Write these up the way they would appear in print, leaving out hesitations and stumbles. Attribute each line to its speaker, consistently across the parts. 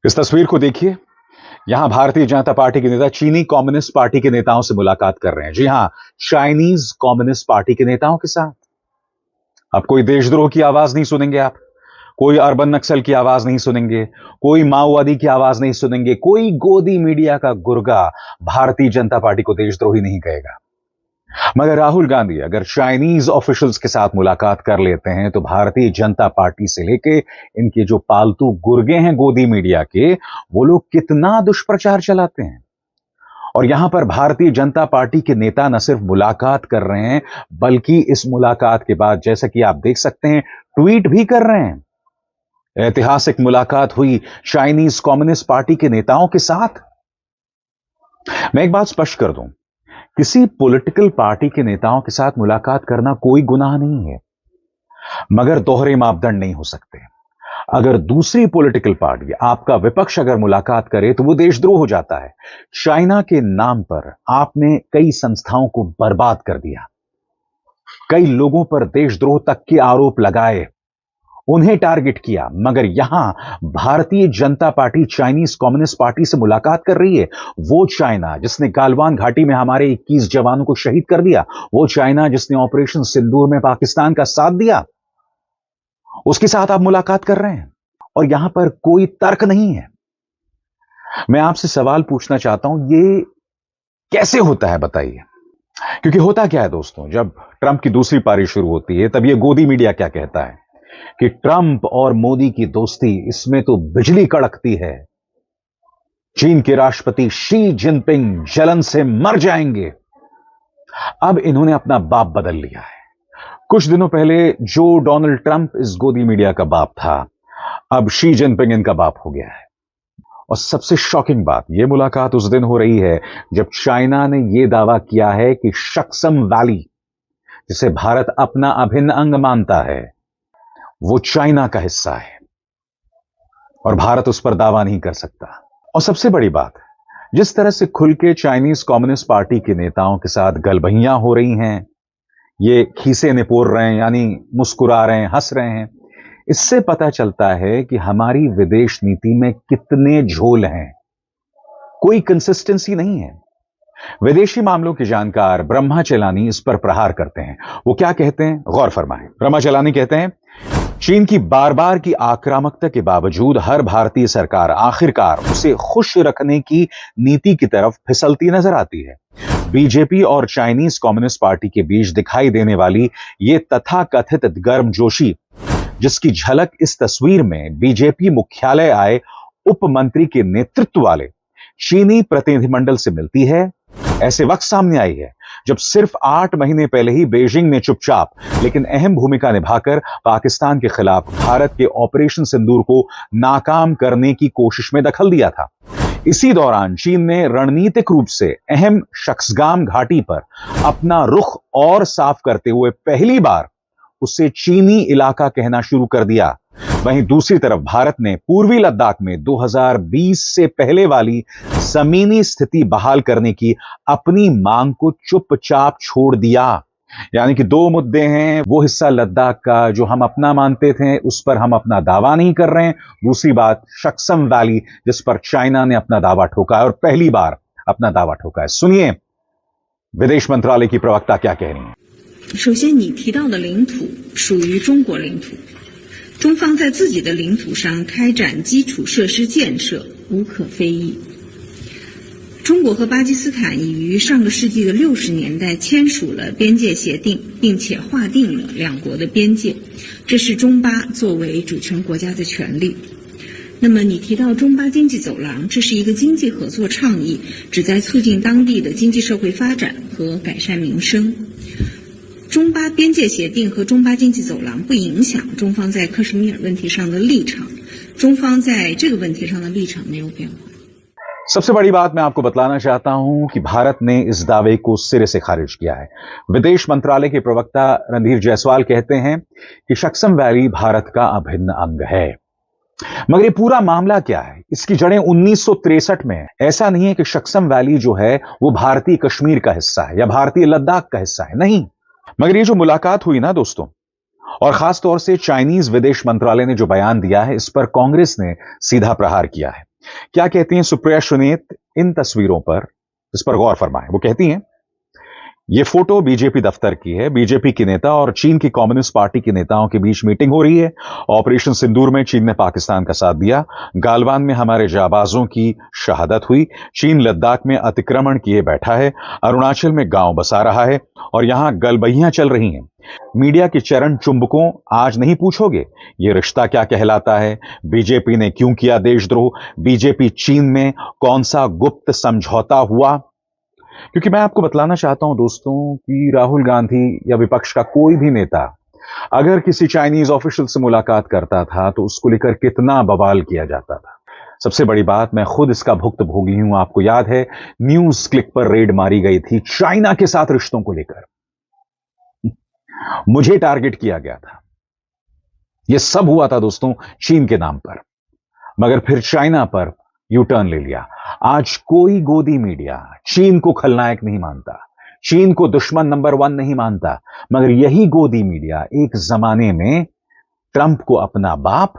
Speaker 1: इस तस्वीर को देखिए। यहां भारतीय जनता पार्टी के नेता चीनी कम्युनिस्ट पार्टी के नेताओं से मुलाकात कर रहे हैं। जी हां, चाइनीज कम्युनिस्ट पार्टी के नेताओं के साथ। अब कोई देशद्रोह की आवाज नहीं सुनेंगे आप, कोई अर्बन नक्सल की आवाज नहीं सुनेंगे, कोई माओवादी की आवाज नहीं सुनेंगे, कोई गोदी मीडिया का गुर्गा भारतीय जनता पार्टी को देशद्रोही नहीं कहेगा। मगर राहुल गांधी अगर चाइनीज ऑफिशियल्स के साथ मुलाकात कर लेते हैं तो भारतीय जनता पार्टी से लेके इनके जो पालतू गुर्गे हैं गोदी मीडिया के, वो लोग कितना दुष्प्रचार चलाते हैं। और यहां पर भारतीय जनता पार्टी के नेता न सिर्फ मुलाकात कर रहे हैं, बल्कि इस मुलाकात के बाद जैसा कि आप देख सकते हैं ट्वीट भी कर रहे हैं। ऐतिहासिक मुलाकात हुई चाइनीज कम्युनिस्ट पार्टी के नेताओं के साथ। मैं एक बात स्पष्ट कर दूं, किसी पॉलिटिकल पार्टी के नेताओं के साथ मुलाकात करना कोई गुनाह नहीं है, मगर दोहरे मापदंड नहीं हो सकते। अगर दूसरी पॉलिटिकल पार्टी, आपका विपक्ष अगर मुलाकात करे तो वो देशद्रोह हो जाता है। चाइना के नाम पर आपने कई संस्थाओं को बर्बाद कर दिया, कई लोगों पर देशद्रोह तक के आरोप लगाए, उन्हें टारगेट किया। मगर यहां Bharatiya Janata party Chinese communist party से मुलाकात कर रही है। वो चाइना जिसने गालवान घाटी में हमारे 21 जवानों को शहीद कर दिया, वो चाइना जिसने ऑपरेशन सिंदूर में पाकिस्तान का साथ दिया, उसके साथ आप मुलाकात कर रहे हैं और यहां पर कोई तर्क नहीं है। मैं आपसे सवाल पूछना चाहता हूं, ये कैसे होता है बताइए। क्योंकि होता क्या है दोस्तों, जब ट्रंप की दूसरी पारी शुरू होती है तब ये गोदी मीडिया क्या कहता है कि ट्रंप और मोदी की दोस्ती, इसमें तो बिजली कड़कती है, चीन के राष्ट्रपति शी जिनपिंग जलन से मर जाएंगे। अब इन्होंने अपना बाप बदल लिया है। कुछ दिनों पहले जो डोनाल्ड ट्रंप इस गोदी मीडिया का बाप था, अब शी जिनपिंग इनका बाप हो गया है। और सबसे शॉकिंग बात, यह मुलाकात उस दिन हो रही है जब चाइना ने यह दावा किया है कि शक्सम वैली, जिसे भारत अपना अभिन्न अंग मानता है, वो चाइना का हिस्सा है और भारत उस पर दावा नहीं कर सकता। और सबसे बड़ी बात, जिस तरह से खुल के चाइनीज कम्युनिस्ट पार्टी के नेताओं के साथ गलबहियां हो रही हैं, ये खीसे निपोर रहे हैं, यानी मुस्कुरा रहे हैं, हंस रहे हैं, इससे पता चलता है कि हमारी विदेश नीति में कितने झोल हैं, कोई कंसिस्टेंसी नहीं है। विदेशी मामलों के जानकार ब्रह्मा चेलानी इस पर प्रहार करते हैं। वो क्या कहते हैं, गौर फरमाएं। ब्रह्मा चेलानी कहते हैं, चीन की बार बार की आक्रामकता के बावजूद हर भारतीय सरकार आखिरकार उसे खुश रखने की नीति की तरफ फिसलती नजर आती है। बीजेपी और चाइनीज कम्युनिस्ट पार्टी के बीच दिखाई देने वाली ये तथाकथित गर्मजोशी, जिसकी झलक इस तस्वीर में बीजेपी मुख्यालय आए उप मंत्री के नेतृत्व वाले चीनी प्रतिनिधिमंडल से मिलती है, ऐसे वक्त सामने आई है जब सिर्फ 8 महीने पहले ही बीजिंग ने चुपचाप लेकिन अहम भूमिका निभाकर पाकिस्तान के खिलाफ भारत के ऑपरेशन सिंदूर को नाकाम करने की कोशिश में दखल दिया था। इसी दौरान चीन ने रणनीतिक रूप से अहम शक्सगाम घाटी पर अपना रुख और साफ करते हुए पहली बार उसे चीनी इलाका कहना शुरू कर दिया। वहीं दूसरी तरफ भारत ने पूर्वी लद्दाख में 2020 से पहले वाली जमीनी स्थिति बहाल करने की अपनी मांग को चुपचाप छोड़ दिया। यानी कि दो मुद्दे हैं, वो हिस्सा लद्दाख का जो हम अपना मानते थे, उस पर हम अपना दावा नहीं कर रहे हैं। दूसरी बात शक्सम वैली, जिस पर चाइना ने अपना दावा ठोका है और पहली बार अपना दावा ठोका है। सुनिए विदेश मंत्रालय की प्रवक्ता क्या कह रही हैं।
Speaker 2: 首先，你提到的领土属于中国领土，中方在自己的领土上开展基础设施建设无可非议。中国和巴基斯坦已于上个世纪的60年代签署了边界协定，并且划定了两国的边界，这是中巴作为主权国家的权利。那么你提到中巴经济走廊，这是一个经济合作倡议，旨在促进当地的经济社会发展和改善民生。中巴边界协定和中巴经济走廊不影响中方在克什米尔问题上的立场，中方在这个问题上的立场没有变化。
Speaker 1: सबसे बड़ी बात मैं आपको बतलाना चाहता हूं कि भारत ने इस दावे को सिरे से खारिज किया है। विदेश मंत्रालय के प्रवक्ता रणधीर जायसवाल कहते हैं कि शक्सम वैली भारत का अभिन्न अंग है। मगर ये पूरा मामला क्या है, इसकी जड़ें 1963 में है। ऐसा नहीं है कि शक्सम वैली जो है वो भारतीय कश्मीर का हिस्सा है या भारतीय लद्दाख का हिस्सा है, नहीं। मगर ये जो मुलाकात हुई ना दोस्तों, और खास तौर से चाइनीज विदेश मंत्रालय ने जो बयान दिया है, इस पर कांग्रेस ने सीधा प्रहार किया है। क्या कहती हैं सुप्रिया सुनीत इन तस्वीरों पर, इस पर गौर फरमाएं। वो कहती हैं, ये फोटो बीजेपी दफ्तर की है। बीजेपी के नेता और चीन की कम्युनिस्ट पार्टी के नेताओं के बीच मीटिंग हो रही है। ऑपरेशन सिंदूर में चीन ने पाकिस्तान का साथ दिया। गालवान में हमारे जाबाजों की शहादत हुई। चीन लद्दाख में अतिक्रमण किए बैठा है। अरुणाचल में गांव बसा रहा है और यहां गलबहियां चल रही हैं। मीडिया के चरण चुंबकों, आज नहीं पूछोगे ये रिश्ता क्या कहलाता है? बीजेपी ने क्यों किया देशद्रोह? बीजेपी चीन में कौन सा गुप्त समझौता हुआ? क्योंकि मैं आपको बतलाना चाहता हूं दोस्तों कि राहुल गांधी या विपक्ष का कोई भी नेता अगर किसी चाइनीज ऑफिशियल से मुलाकात करता था तो उसको लेकर कितना बवाल किया जाता था। सबसे बड़ी बात, मैं खुद इसका भुक्तभोगी हूं। आपको याद है न्यूज क्लिक पर रेड मारी गई थी चाइना के साथ रिश्तों को लेकर। मुझे टारगेट किया गया था। यह सब हुआ था दोस्तों चीन के नाम पर, मगर फिर चाइना पर यू टर्न ले लिया। आज कोई गोदी मीडिया चीन को खलनायक नहीं मानता, चीन को दुश्मन नंबर 1 नहीं मानता, मगर यही गोदी मीडिया एक जमाने में ट्रंप को अपना बाप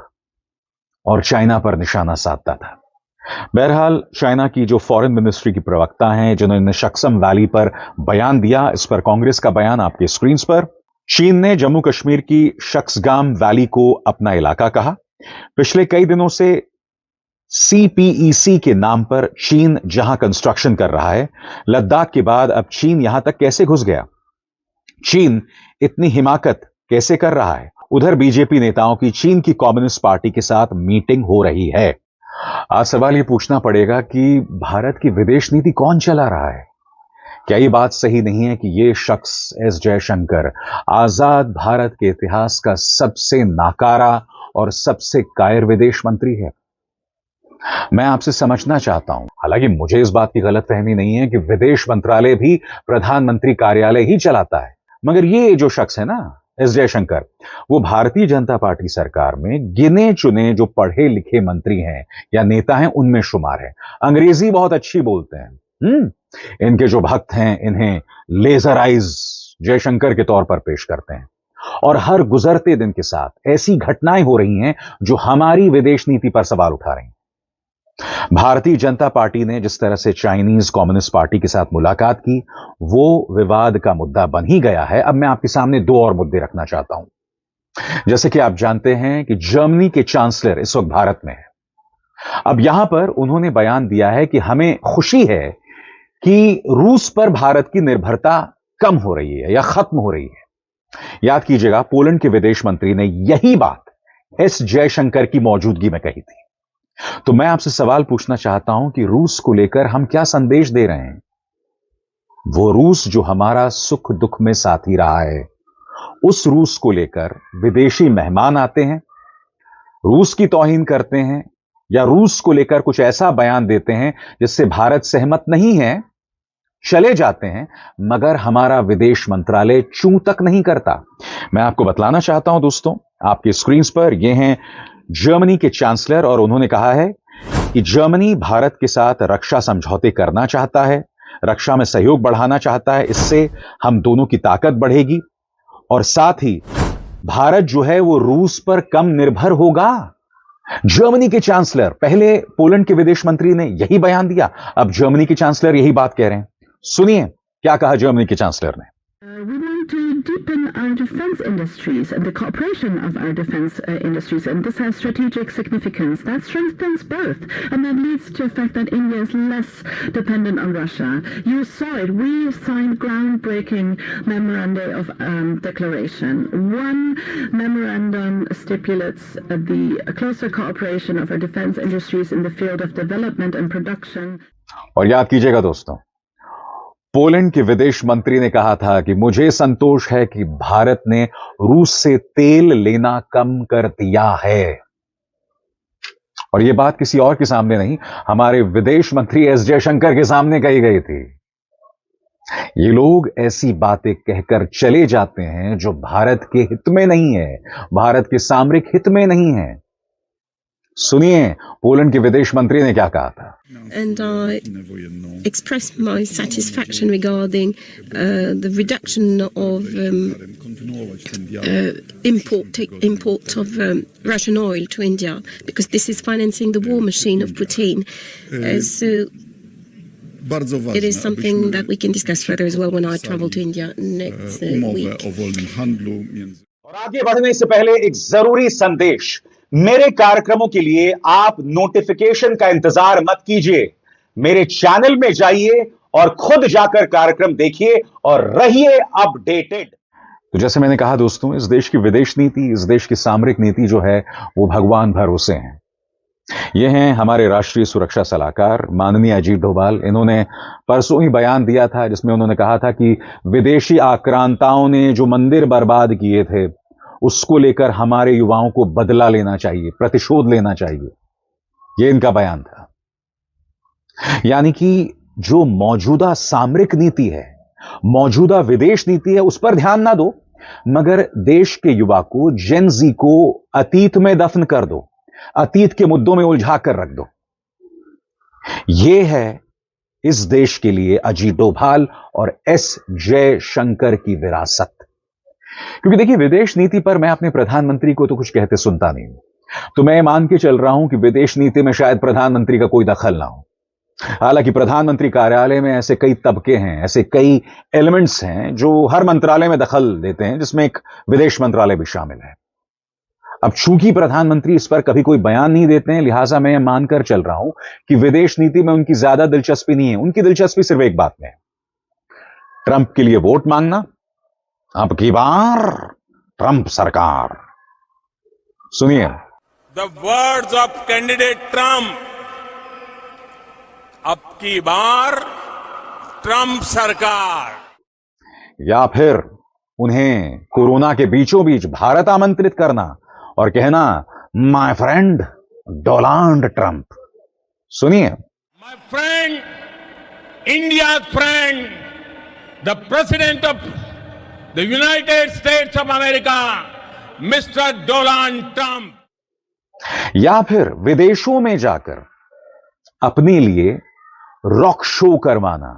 Speaker 1: और चाइना पर निशाना साधता था। बहरहाल चाइना की जो फॉरेन मिनिस्ट्री की प्रवक्ता हैं जिन्होंने शक्सम वैली पर बयान दिया, इस पर कांग्रेस का बयान आपके स्क्रीन पर। चीन ने जम्मू कश्मीर की शक्सगाम वैली को अपना इलाका कहा। पिछले कई दिनों से CPEC के नाम पर चीन जहां कंस्ट्रक्शन कर रहा है, लद्दाख के बाद अब चीन यहां तक कैसे घुस गया? चीन इतनी हिमाकत कैसे कर रहा है? उधर बीजेपी नेताओं की चीन की कम्युनिस्ट पार्टी के साथ मीटिंग हो रही है। आज सवाल यह पूछना पड़ेगा कि भारत की विदेश नीति कौन चला रहा है? क्या यह बात सही नहीं है कि यह शख्स एस जयशंकर आजाद भारत के इतिहास का सबसे नाकारा और सबसे कायर विदेश मंत्री है? मैं आपसे समझना चाहता हूं, हालांकि मुझे इस बात की गलतफहमी नहीं है कि विदेश मंत्रालय भी प्रधानमंत्री कार्यालय ही चलाता है, मगर ये जो शख्स है ना एस जयशंकर, वो भारतीय जनता पार्टी सरकार में गिने चुने जो पढ़े लिखे मंत्री हैं या नेता हैं उनमें शुमार है। अंग्रेजी बहुत अच्छी बोलते हैं। इनके जो भक्त हैं इन्हें लेजर आइज जयशंकर के तौर पर पेश करते हैं और हर गुजरते दिन के साथ ऐसी घटनाएं हो रही हैं जो हमारी विदेश नीति पर सवाल उठा रही हैं। भारतीय जनता पार्टी ने जिस तरह से चाइनीज कम्युनिस्ट पार्टी के साथ मुलाकात की, वो विवाद का मुद्दा बन ही गया है। अब मैं आपके सामने 2 और मुद्दे रखना चाहता हूं। जैसे कि आप जानते हैं कि जर्मनी के चांसलर इस वक्त भारत में है। अब यहां पर उन्होंने बयान दिया है कि हमें खुशी है कि रूस पर भारत की निर्भरता कम हो रही है या खत्म हो रही है। याद कीजिएगा, पोलैंड के विदेश मंत्री ने यही बात एस जयशंकर की मौजूदगी में कही थी। तो मैं आपसे सवाल पूछना चाहता हूं कि रूस को लेकर हम क्या संदेश दे रहे हैं? वो रूस जो हमारा सुख दुख में साथी रहा है, उस रूस को लेकर विदेशी मेहमान आते हैं, रूस की तौहीन करते हैं या रूस को लेकर कुछ ऐसा बयान देते हैं जिससे भारत सहमत नहीं है, चले जाते हैं, मगर हमारा विदेश मंत्रालय चूं तक नहीं करता। मैं आपको बतलाना चाहता हूं दोस्तों, आपके स्क्रीन पर ये हैं जर्मनी के चांसलर और उन्होंने कहा है कि जर्मनी भारत के साथ रक्षा समझौते करना चाहता है, रक्षा में सहयोग बढ़ाना चाहता है। इससे हम दोनों की ताकत बढ़ेगी और साथ ही भारत जो है वो रूस पर कम निर्भर होगा। जर्मनी के चांसलर, पहले पोलैंड के विदेश मंत्री ने यही बयान दिया, अब जर्मनी के चांसलर यही बात कह रहे हैं। सुनिए क्या कहा जर्मनी के चांसलर ने।
Speaker 3: We want to deepen our defense industries and the cooperation of our defense industries, and this has strategic significance. That strengthens both, and that leads to the fact that India is less dependent on Russia. You saw it. We signed groundbreaking memoranda of declaration. One memorandum stipulates the closer cooperation of our defense industries in the field of development and production.
Speaker 1: और याद कीजिएगा दोस्तों, Poland के विदेश मंत्री ने कहा था कि मुझे संतोष है कि भारत ने रूस से तेल लेना कम कर दिया है। और यह बात किसी और के सामने नहीं, हमारे विदेश मंत्री एस जयशंकर के सामने कही गई थी। ये लोग ऐसी बातें कहकर चले जाते हैं जो भारत के हित में नहीं है, भारत के सामरिक हित में नहीं है। सुनिए पोलैंड के विदेश मंत्री ने क्या कहा था।
Speaker 4: And I expressed my satisfaction regarding the reduction of import of Russian oil to India, because this is financing the war machine of Putin. So it is something that we can discuss further as well when I travel to India next week.
Speaker 1: और आगे बढ़ने से पहले एक जरूरी संदेश, मेरे कार्यक्रमों के लिए आप नोटिफिकेशन का इंतजार मत कीजिए, मेरे चैनल में जाइए और खुद जाकर कार्यक्रम देखिए और रहिए अपडेटेड। तो जैसे मैंने कहा दोस्तों, इस देश की विदेश नीति, इस देश की सामरिक नीति जो है वो भगवान भरोसे हैं। ये हैं हमारे राष्ट्रीय सुरक्षा सलाहकार माननीय अजीत डोभाल। इन्होंने परसों ही बयान दिया था जिसमें उन्होंने कहा था कि विदेशी आक्रांताओं ने जो मंदिर बर्बाद किए थे उसको लेकर हमारे युवाओं को बदला लेना चाहिए, प्रतिशोध लेना चाहिए। यह इनका बयान था। यानी कि जो मौजूदा सामरिक नीति है, मौजूदा विदेश नीति है, उस पर ध्यान ना दो, मगर देश के युवा को, जेन जी को अतीत में दफन कर दो, अतीत के मुद्दों में उलझा कर रख दो। यह है इस देश के लिए अजीत डोभाल और एस जयशंकर की विरासत। क्योंकि देखिए, विदेश नीति पर मैं अपने प्रधानमंत्री को तो कुछ कहते सुनता नहीं हूं, तो मैं मान के चल रहा हूं कि विदेश नीति में शायद प्रधानमंत्री का कोई दखल ना हो। हालांकि प्रधानमंत्री कार्यालय में ऐसे कई तबके हैं, ऐसे कई एलिमेंट्स हैं जो हर मंत्रालय में दखल देते हैं, जिसमें एक विदेश मंत्रालय भी शामिल है। अब चूंकि प्रधानमंत्री इस पर कभी कोई बयान नहीं देते हैं, लिहाजा मैं मानकर चल रहा हूं कि विदेश नीति में उनकी ज्यादा दिलचस्पी नहीं है। उनकी दिलचस्पी सिर्फ एक बात में है, ट्रंप के लिए वोट मांगना। अब की बार ट्रंप सरकार। सुनिए
Speaker 5: the words of candidate Trump, अब की बार ट्रंप सरकार।
Speaker 1: या फिर उन्हें कोरोना के बीचों बीच भारत आमंत्रित करना और कहना, माय फ्रेंड डोनाल्ड ट्रंप। सुनिए,
Speaker 5: my friend, India friend, the president of the United states of America, mister Donald Trump.
Speaker 1: या फिर विदेशों में जाकर अपने लिए रॉक शो करवाना,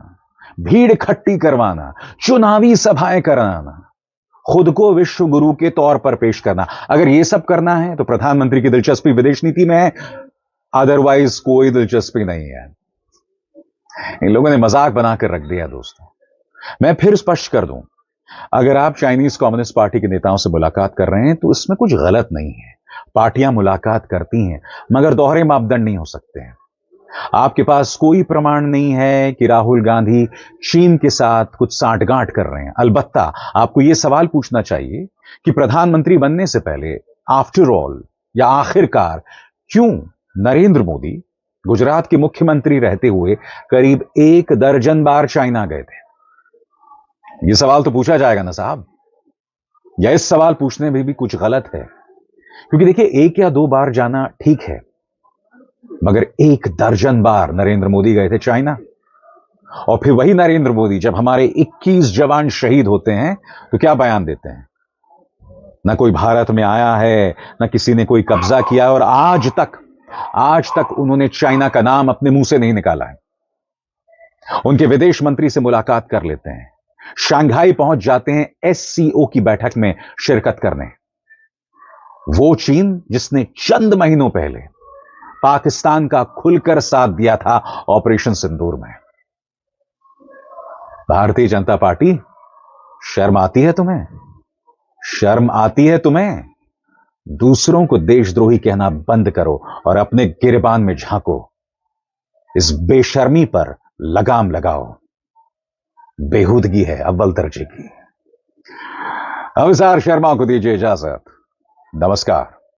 Speaker 1: भीड़ इकट्ठी करवाना, चुनावी सभाएं कराना, खुद को विश्व गुरु के तौर पर पेश करना। अगर यह सब करना है तो प्रधानमंत्री की दिलचस्पी विदेश नीति में है, अदरवाइज कोई दिलचस्पी नहीं है। इन लोगों ने मजाक बनाकर रख दिया दोस्तों। मैं फिर स्पष्ट कर दूं, अगर आप चाइनीज कम्युनिस्ट पार्टी के नेताओं से मुलाकात कर रहे हैं तो इसमें कुछ गलत नहीं है। पार्टियां मुलाकात करती हैं, मगर दोहरे मापदंड नहीं हो सकते हैं। आपके पास कोई प्रमाण नहीं है कि राहुल गांधी चीन के साथ कुछ सांठगांठ कर रहे हैं। अलबत्ता आपको यह सवाल पूछना चाहिए कि प्रधानमंत्री बनने से पहले, आफ्टर ऑल या आखिरकार, क्यों नरेंद्र मोदी गुजरात के मुख्यमंत्री रहते हुए करीब 1 दर्जन बार चाइना गए थे? यह सवाल तो पूछा जाएगा ना साहब। या इस सवाल पूछने में भी कुछ गलत है? क्योंकि देखिए, 1 या 2 बार जाना ठीक है, मगर 1 दर्जन बार नरेंद्र मोदी गए थे चाइना। और फिर वही नरेंद्र मोदी जब हमारे 21 जवान शहीद होते हैं तो क्या बयान देते हैं? ना कोई भारत में आया है, ना किसी ने कोई कब्जा किया, और आज तक उन्होंने चाइना का नाम अपने मुंह से नहीं निकाला है। उनके विदेश मंत्री से मुलाकात कर लेते हैं, शंघाई पहुंच जाते हैं SCO की बैठक में शिरकत करने। वो चीन जिसने चंद महीनों पहले पाकिस्तान का खुलकर साथ दिया था ऑपरेशन सिंदूर में। भारतीय जनता पार्टी, शर्म आती है तुम्हें? शर्म आती है तुम्हें? दूसरों को देशद्रोही कहना बंद करो और अपने गिरबान में झांको। इस बेशर्मी पर लगाम लगाओ। बेहूदगी है अव्वल दर्जे की। अविसार शर्मा को दीजिए इजाजत। नमस्कार।